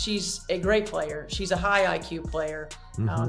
she's a great player. She's a high IQ player.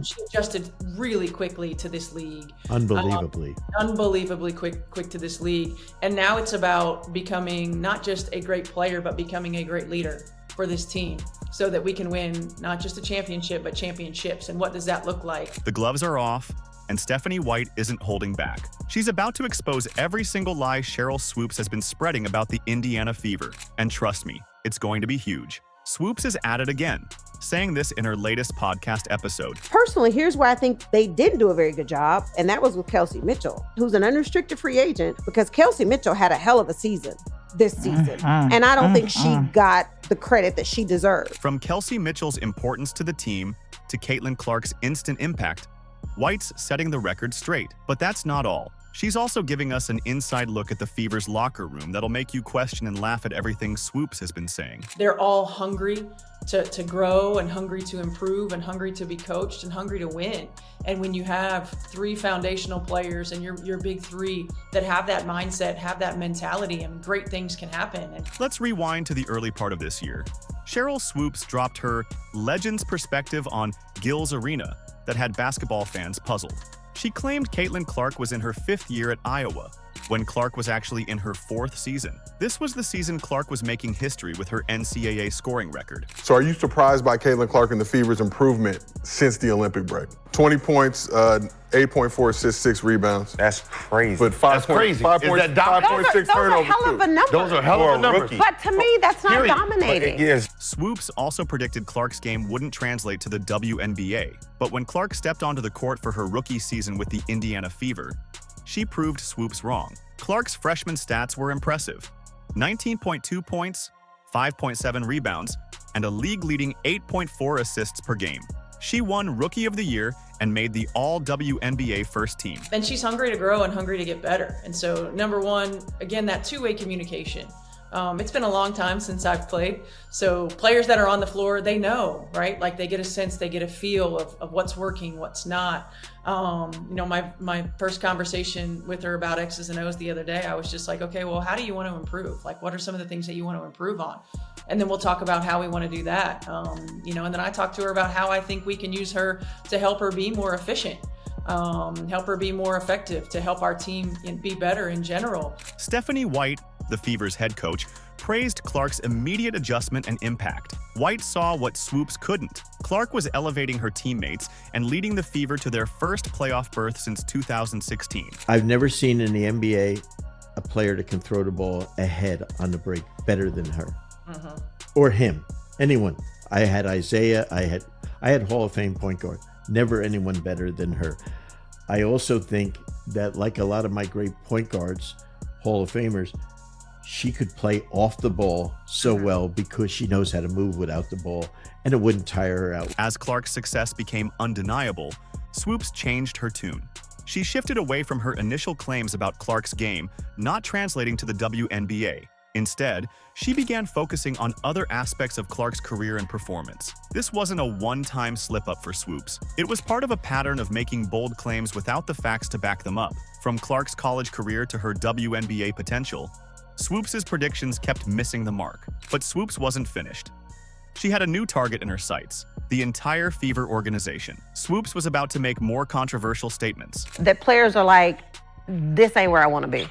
She adjusted really quickly to this league. Unbelievably quick to this league. And now it's about becoming not just a great player, but becoming a great leader for this team so that we can win not just a championship, but championships. And what does that look like? The gloves are off, and Stephanie White isn't holding back. She's about to expose every single lie Sheryl Swoopes has been spreading about the Indiana Fever. And trust me, it's going to be huge. Swoopes is at it again, saying this in her latest podcast episode. Personally, here's where I think they didn't do a very good job, and that was with Kelsey Mitchell, who's an unrestricted free agent, because Kelsey Mitchell had a hell of a season this season, and I don't think she got the credit that she deserved. From Kelsey Mitchell's importance to the team to Caitlin Clark's instant impact, White's setting the record straight. But that's not all. She's also giving us an inside look at the Fever's locker room that'll make you question and laugh at everything Swoopes has been saying. They're all hungry to grow and hungry to improve and hungry to be coached and hungry to win. And when you have three foundational players and your big three that have that mindset, have that mentality, and great things can happen. Let's rewind to the early part of this year. Sheryl Swoopes dropped her Legends perspective on Gil's Arena that had basketball fans puzzled. She claimed Caitlin Clark was in her 5th year at Iowa, when Clark was actually in her 4th season. This was the season Clark was making history with her NCAA scoring record. So are you surprised by Caitlin Clark and the Fever's improvement since the Olympic break? 20 points, 8.4 assists, 6 rebounds. That's crazy. But 5.6 turnovers. Those are hell of a number. Those are hell of a numbers. But to me, that's not dominating. Yes. Swoopes also predicted Clark's game wouldn't translate to the WNBA. But when Clark stepped onto the court for her rookie season with the Indiana Fever, she proved Swoopes wrong. Clark's freshman stats were impressive. 19.2 points, 5.7 rebounds, and a league-leading 8.4 assists per game. She won Rookie of the Year and made the All-WNBA first team. And she's hungry to grow and hungry to get better. And so, number one, again, that two-way communication. It's been a long time since I've played. So players that are on the floor, they know, right? Like they get a sense, they get a feel of what's working, what's not. My first conversation with her about X's and O's the other day, I was just like, okay, well, how do you want to improve? Like, what are some of the things that you want to improve on? And then we'll talk about how we want to do that. And then I talked to her about how I think we can use her to help her be more efficient. Help her be more effective, to help our team be better in general. Stephanie White, the Fever's head coach, praised Clark's immediate adjustment and impact. White saw what Swoopes couldn't. Clark was elevating her teammates and leading the Fever to their first playoff berth since 2016. I've never seen in the NBA a player that can throw the ball ahead on the break better than her. Or him, anyone. I had Isaiah, I had Hall of Fame point guard. Never anyone better than her. I also think that, like a lot of my great point guards, Hall of Famers, she could play off the ball so well because she knows how to move without the ball, and it wouldn't tire her out. As Clark's success became undeniable, Swoopes changed her tune. She shifted away from her initial claims about Clark's game not translating to the WNBA. Instead, she began focusing on other aspects of Clark's career and performance. This wasn't a one-time slip-up for Swoopes. It was part of a pattern of making bold claims without the facts to back them up. From Clark's college career to her WNBA potential, Swoopes' predictions kept missing the mark. But Swoopes wasn't finished. She had a new target in her sights: the entire Fever organization. Swoopes was about to make more controversial statements. That players are like, this ain't where I want to be.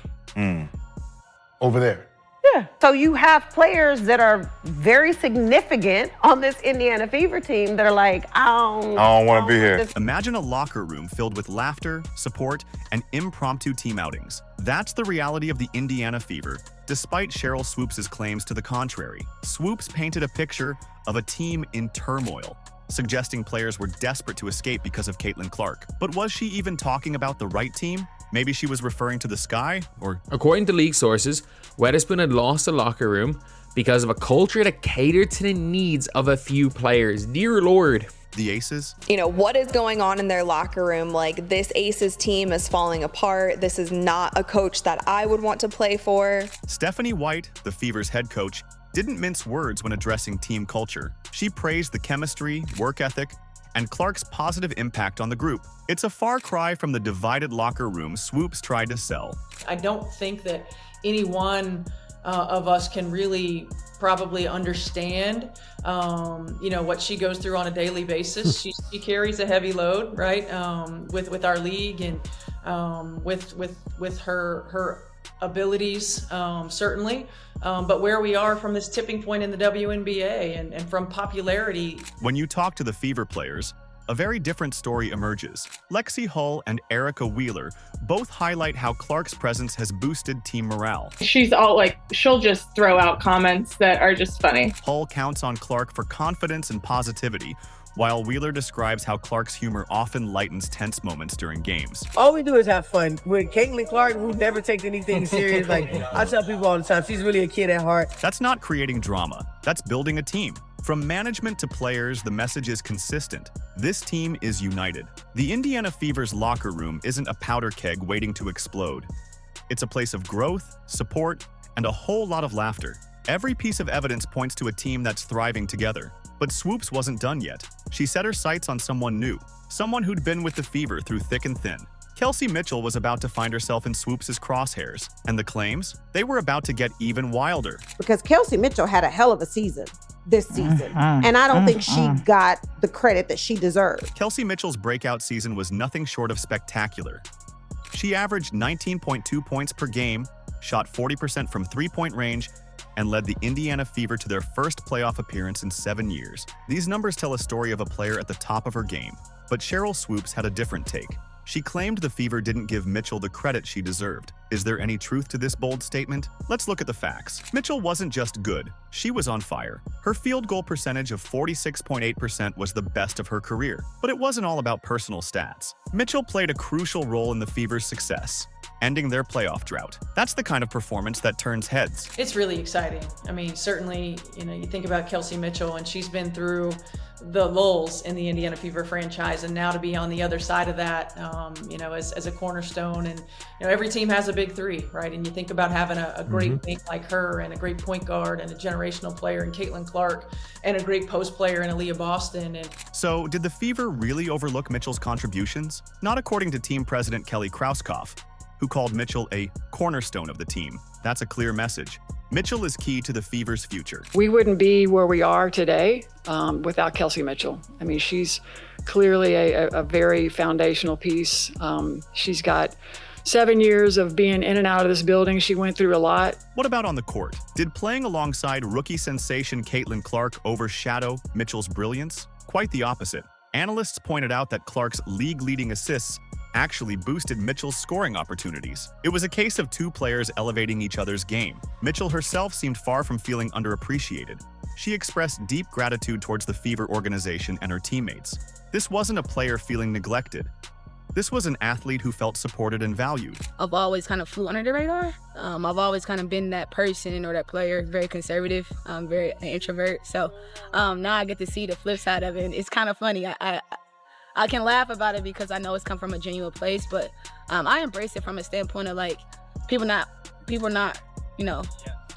Over there. Yeah. So you have players that are very significant on this Indiana Fever team that are like, I don't want to be here. Imagine a locker room filled with laughter, support, and impromptu team outings. That's the reality of the Indiana Fever, despite Sheryl Swoopes' claims to the contrary. Swoopes painted a picture of a team in turmoil, suggesting players were desperate to escape because of Caitlin Clark. But was she even talking about the right team? Maybe she was referring to the Sky, or... According to league sources, Weatherspoon had lost the locker room because of a culture that catered to the needs of a few players. Dear Lord. The Aces? What is going on in their locker room? Like, this Aces team is falling apart. This is not a coach that I would want to play for. Stephanie White, the Fever's head coach, didn't mince words when addressing team culture. She praised the chemistry, work ethic, and Clark's positive impact on the group. It's a far cry from the divided locker room Swoopes tried to sell. I don't think that any one of us can really probably understand, what she goes through on a daily basis. She carries a heavy load, right? With our league and with her abilities, certainly. But where we are from this tipping point in the WNBA and from popularity. When you talk to the Fever players, a very different story emerges. Lexi Hull and Erica Wheeler both highlight how Clark's presence has boosted team morale. She'll just throw out comments that are just funny. Hull counts on Clark for confidence and positivity, while Wheeler describes how Clark's humor often lightens tense moments during games. All we do is have fun. With Caitlin Clark, we never take anything serious. I tell people all the time, she's really a kid at heart. That's not creating drama. That's building a team. From management to players, the message is consistent. This team is united. The Indiana Fever's locker room isn't a powder keg waiting to explode. It's a place of growth, support, and a whole lot of laughter. Every piece of evidence points to a team that's thriving together. But Swoopes wasn't done yet. She set her sights on someone new, someone who'd been with the Fever through thick and thin. Kelsey Mitchell was about to find herself in Swoopes' crosshairs, and the claims? They were about to get even wilder. Because Kelsey Mitchell had a hell of a season this season, and I don't think she got the credit that she deserved. Kelsey Mitchell's breakout season was nothing short of spectacular. She averaged 19.2 points per game, shot 40% from three-point range, and led the Indiana Fever to their first playoff appearance in 7 years. These numbers tell a story of a player at the top of her game, but Sheryl Swoopes had a different take. She claimed the Fever didn't give Mitchell the credit she deserved. Is there any truth to this bold statement? Let's look at the facts. Mitchell wasn't just good, she was on fire. Her field goal percentage of 46.8% was the best of her career. But it wasn't all about personal stats. Mitchell played a crucial role in the Fever's success, ending their playoff drought. That's the kind of performance that turns heads. It's really exciting. I mean, certainly, you think about Kelsey Mitchell, and she's been through the lulls in the Indiana Fever franchise, and now to be on the other side of that, as a cornerstone. And every team has a big three, right? And you think about having a great wing like her, and a great point guard, and a generational player in Caitlin Clark, and a great post player in Aaliyah Boston. And so, did the Fever really overlook Mitchell's contributions? Not according to team president Kelly Krauskopf, who called Mitchell a cornerstone of the team. That's a clear message. Mitchell is key to the Fever's future. We wouldn't be where we are today without Kelsey Mitchell. I mean, she's clearly a very foundational piece. She's got 7 years of being in and out of this building. She went through a lot. What about on the court? Did playing alongside rookie sensation Caitlin Clark overshadow Mitchell's brilliance? Quite the opposite. Analysts pointed out that Clark's league-leading assists actually boosted Mitchell's scoring opportunities. It was a case of two players elevating each other's game. Mitchell herself seemed far from feeling underappreciated. She expressed deep gratitude towards the Fever organization and her teammates. This wasn't a player feeling neglected. This was an athlete who felt supported and valued. I've always kind of flew under the radar. I've always kind of been that person or that player, very conservative, very an introvert. So now I get to see the flip side of it. And it's kind of funny. I can laugh about it because I know it's come from a genuine place, but I embrace it from a standpoint of people not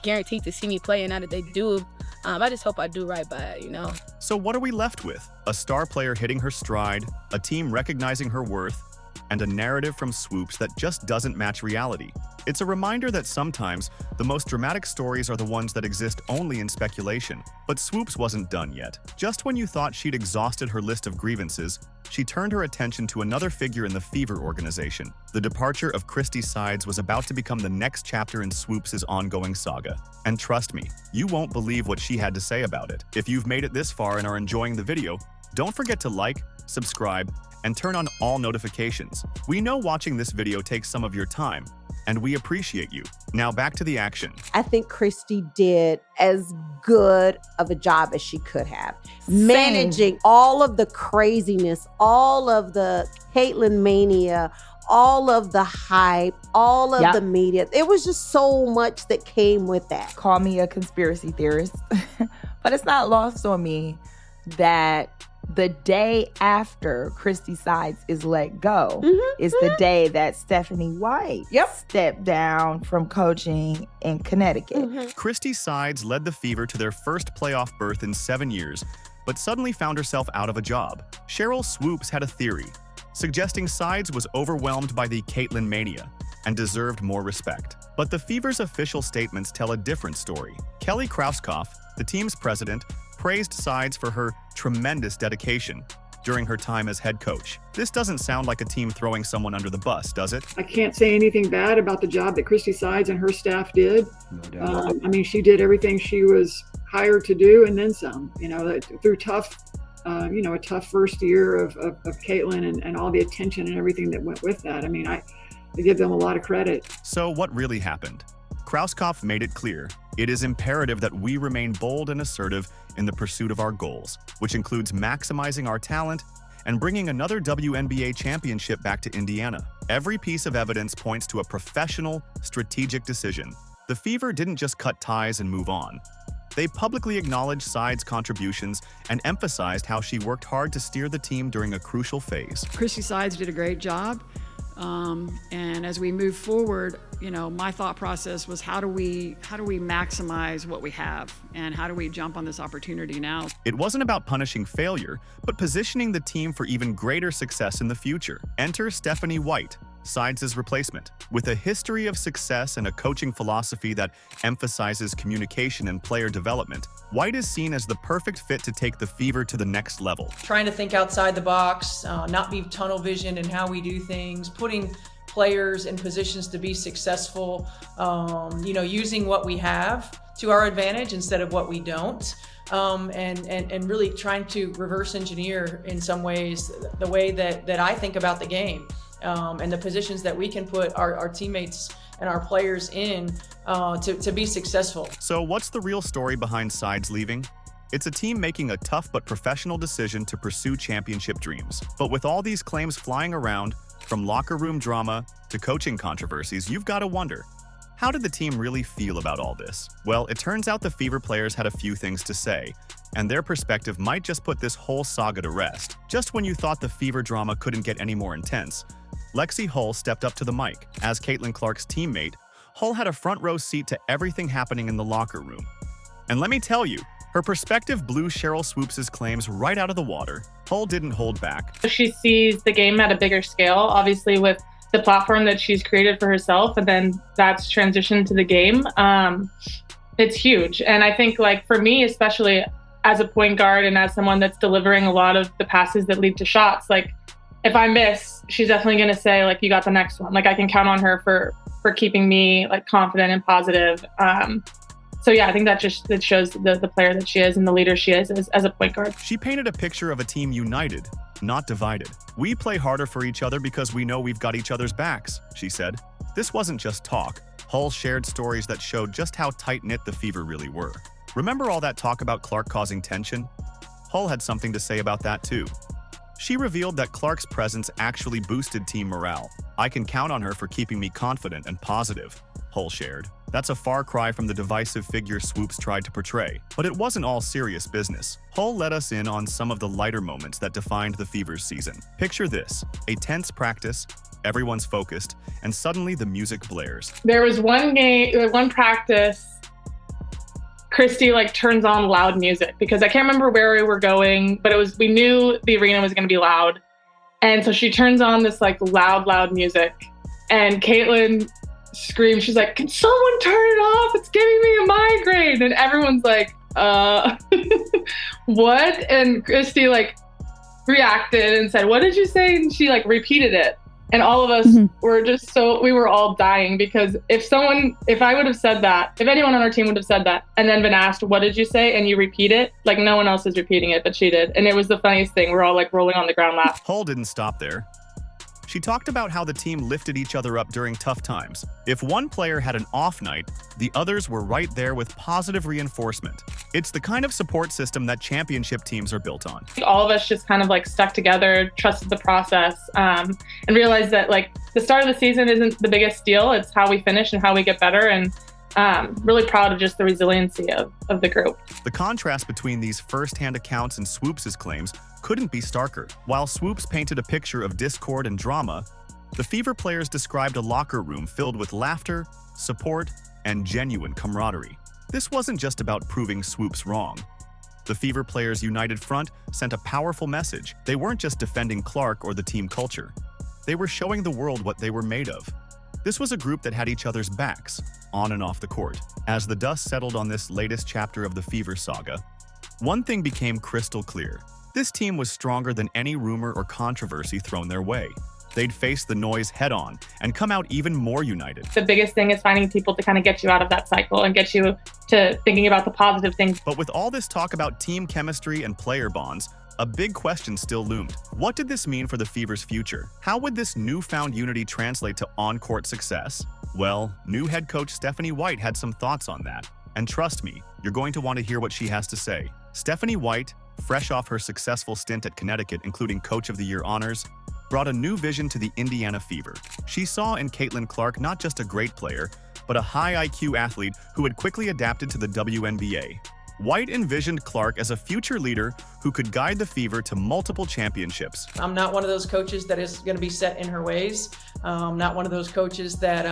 guaranteed to see me play, and now that they do, I just hope I do right by it, So what are we left with? A star player hitting her stride, a team recognizing her worth, and a narrative from Swoopes that just doesn't match reality. It's a reminder that sometimes the most dramatic stories are the ones that exist only in speculation. But Swoopes wasn't done yet. Just when you thought she'd exhausted her list of grievances, she turned her attention to another figure in the Fever organization. The departure of Christy Sides was about to become the next chapter in Swoopes' ongoing saga. And trust me, you won't believe what she had to say about it. If you've made it this far and are enjoying the video, don't forget to like, subscribe, and turn on all notifications. We know watching this video takes some of your time, and we appreciate you. Now back to the action. I think Christy did as good of a job as she could have. Managing all of the craziness, all of the Caitlin mania, all of the hype, all of the media. It was just so much that came with that. Call me a conspiracy theorist, but it's not lost on me that the day after Christy Sides is let go is the day that Stephanie White stepped down from coaching in Connecticut. Christy Sides led the Fever to their first playoff berth in 7 years, but suddenly found herself out of a job. Sheryl Swoopes had a theory, suggesting Sides was overwhelmed by the Caitlin mania. and deserved more respect. But the Fever's official statements tell a different story. Kelly Krauskopf, the team's president, praised Sides for her tremendous dedication during her time as head coach. This doesn't sound like a team throwing someone under the bus, does it? I can't say anything bad about the job that Christy Sides and her staff did. I mean, she did everything she was hired to do and then some, through tough, a tough first year of Caitlin and all the attention and everything that went with that. I mean, I give them a lot of credit. So what really happened? Krauskopf made it clear, it is imperative that we remain bold and assertive in the pursuit of our goals, which includes maximizing our talent and bringing another WNBA championship back to Indiana. Every piece of evidence points to a professional, strategic decision. The Fever didn't just cut ties and move on. They publicly acknowledged Sides' contributions and emphasized how she worked hard to steer the team during a crucial phase. Christy Sides did a great job. And as we move forward, my thought process was how do we maximize what we have and how do we jump on this opportunity now? It wasn't about punishing failure, but positioning the team for even greater success in the future. Enter Stephanie White, Sides' replacement. With a history of success and a coaching philosophy that emphasizes communication and player development, White is seen as the perfect fit to take the Fever to the next level. Trying to think outside the box, not be tunnel vision in how we do things, putting players in positions to be successful, using what we have to our advantage instead of what we don't. And really trying to reverse engineer in some ways the way that I think about the game. And the positions that we can put our teammates and our players in to be successful. So what's the real story behind Sides leaving? It's a team making a tough but professional decision to pursue championship dreams. But with all these claims flying around, from locker room drama to coaching controversies, you've got to wonder, how did the team really feel about all this? Well, it turns out the Fever players had a few things to say, and their perspective might just put this whole saga to rest. Just when you thought the Fever drama couldn't get any more intense, Lexi Hull stepped up to the mic. As Caitlin Clark's teammate, Hull had a front row seat to everything happening in the locker room. And let me tell you, her perspective blew Sheryl Swoopes' claims right out of the water. Hull didn't hold back. She sees the game at a bigger scale, obviously with the platform that she's created for herself, and then that's transitioned to the game. It's huge. And I think, for me, especially as a point guard and as someone that's delivering a lot of the passes that lead to shots, if I miss, she's definitely going to say, you got the next one. I can count on her for keeping me confident and positive. So yeah, I think that shows the player that she is and the leader she is as a point guard. She painted a picture of a team united, not divided. We play harder for each other because we know we've got each other's backs, she said. This wasn't just talk. Hull shared stories that showed just how tight-knit the Fever really were. Remember all that talk about Clark causing tension? Hull had something to say about that too. She revealed that Clark's presence actually boosted team morale. I can count on her for keeping me confident and positive, Hull shared. That's a far cry from the divisive figure Swoopes tried to portray. But it wasn't all serious business. Hull let us in on some of the lighter moments that defined the Fever's season. Picture this, a tense practice, everyone's focused, and suddenly the music blares. There was one practice, Christy like turns on loud music because I can't remember where we were going, but we knew the arena was going to be loud. And so she turns on this like loud music, and Caitlin screams, she's like, "Can someone turn it off? It's giving me a migraine." And everyone's like, what? And Christy like reacted and said, "What did you say?" And she like repeated it. And all of us were just we were all dying because if I would have said that, if anyone on our team would have said that and then been asked, "What did you say?" and you repeat it, like no one else is repeating it, but she did. And it was the funniest thing. We're all like rolling on the ground laughing. Hull didn't stop there. She talked about how the team lifted each other up during tough times. If one player had an off night, the others were right there with positive reinforcement. It's the kind of support system that championship teams are built on. All of us just kind of like stuck together, trusted the process, and realized that like the start of the season isn't the biggest deal. It's how we finish and how we get better. And really proud of just the resiliency of the group. The contrast between these first-hand accounts and Swoopes' claims couldn't be starker. While Swoopes painted a picture of discord and drama, the Fever players described a locker room filled with laughter, support, and genuine camaraderie. This wasn't just about proving Swoopes wrong. The Fever players' united front sent a powerful message. They weren't just defending Clark or the team culture. They were showing the world what they were made of. This was a group that had each other's backs, on and off the court. As the dust settled on this latest chapter of the Fever saga, one thing became crystal clear. This team was stronger than any rumor or controversy thrown their way. They'd face the noise head-on and come out even more united. The biggest thing is finding people to kind of get you out of that cycle and get you to thinking about the positive things. But with all this talk about team chemistry and player bonds, a big question still loomed. What did this mean for the Fever's future? How would this newfound unity translate to on-court success? Well, new head coach Stephanie White had some thoughts on that. And trust me, you're going to want to hear what she has to say. Stephanie White, fresh off her successful stint at Connecticut, including Coach of the Year honors, brought a new vision to the Indiana Fever. She saw in Caitlin Clark not just a great player, but a high IQ athlete who had quickly adapted to the WNBA. White envisioned Clark as a future leader who could guide the Fever to multiple championships. I'm not one of those coaches that is going to be set in her ways. Not one of those coaches that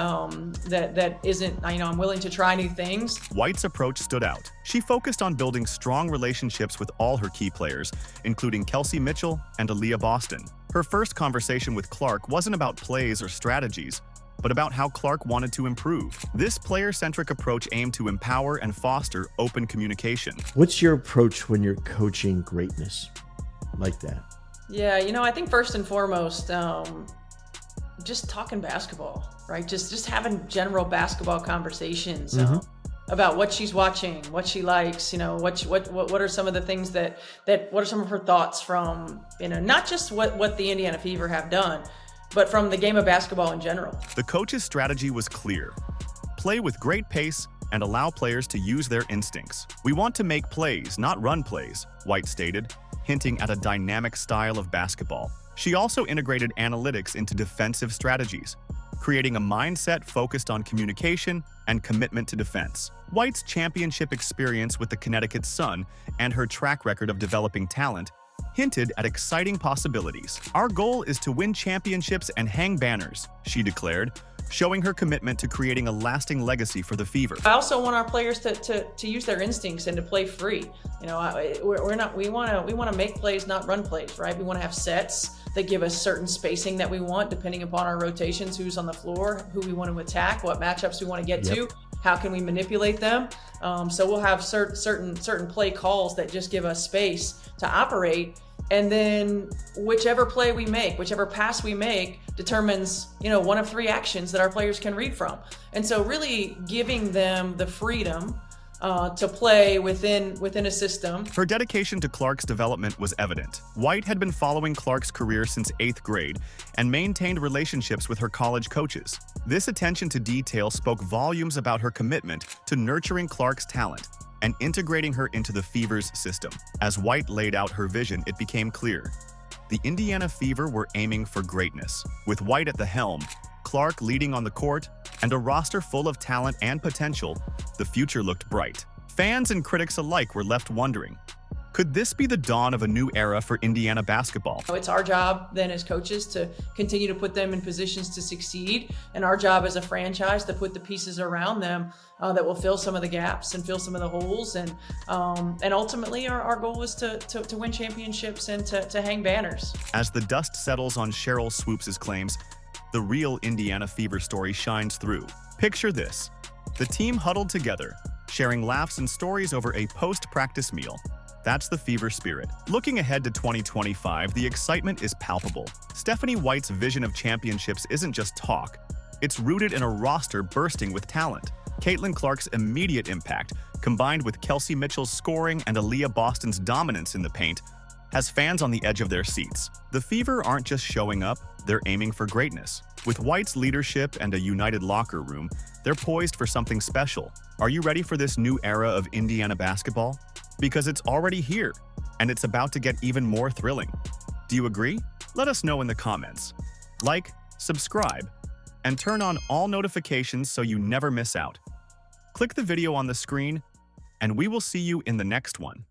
that isn't, I'm willing to try new things. White's approach stood out. She focused on building strong relationships with all her key players, including Kelsey Mitchell and Aaliyah Boston. Her first conversation with Clark wasn't about plays or strategies, but about how Clark wanted to improve. This player-centric approach aimed to empower and foster open communication. What's your approach when you're coaching greatness like that? Yeah, I think first and foremost, just talking basketball, right? Just having general basketball conversations about what she's watching, what she likes, what are some of the things what are some of her thoughts from, not just what the Indiana Fever have done, but from the game of basketball in general. The coach's strategy was clear. Play with great pace and allow players to use their instincts. We want to make plays, not run plays, White stated, hinting at a dynamic style of basketball. She also integrated analytics into defensive strategies, creating a mindset focused on communication and commitment to defense. White's championship experience with the Connecticut Sun and her track record of developing talent hinted at exciting possibilities. Our goal is to win championships and hang banners, she declared, showing her commitment to creating a lasting legacy for the Fever. I also want our players to use their instincts and to play free. We want to make plays, not run plays, right? We want to have sets that give us certain spacing that we want, depending upon our rotations, who's on the floor, who we want to attack, what matchups we want to get to, how can we manipulate them. So we'll have certain play calls that just give us space to operate. And then whichever play we make, whichever pass we make determines, one of three actions that our players can read from. And so really giving them the freedom to play within a system. Her dedication to Clark's development was evident. White had been following Clark's career since 8th grade and maintained relationships with her college coaches. This attention to detail spoke volumes about her commitment to nurturing Clark's talent and integrating her into the Fever's system. As White laid out her vision, it became clear. The Indiana Fever were aiming for greatness. With White at the helm, Clark leading on the court, and a roster full of talent and potential, the future looked bright. Fans and critics alike were left wondering, could this be the dawn of a new era for Indiana basketball? It's our job then as coaches to continue to put them in positions to succeed, and our job as a franchise to put the pieces around them that will fill some of the gaps and fill some of the holes. And ultimately our goal is to win championships and to hang banners. As the dust settles on Sheryl Swoopes' claims, the real Indiana Fever story shines through. Picture this: the team huddled together, sharing laughs and stories over a post-practice meal. That's the Fever spirit. Looking ahead to 2025, the excitement is palpable. Stephanie White's vision of championships isn't just talk. It's rooted in a roster bursting with talent. Caitlin Clark's immediate impact, combined with Kelsey Mitchell's scoring and Aaliyah Boston's dominance in the paint, has fans on the edge of their seats. The Fever aren't just showing up, they're aiming for greatness. With White's leadership and a united locker room, they're poised for something special. Are you ready for this new era of Indiana basketball? Because it's already here, and it's about to get even more thrilling. Do you agree? Let us know in the comments. Like, subscribe, and turn on all notifications so you never miss out. Click the video on the screen, and we will see you in the next one.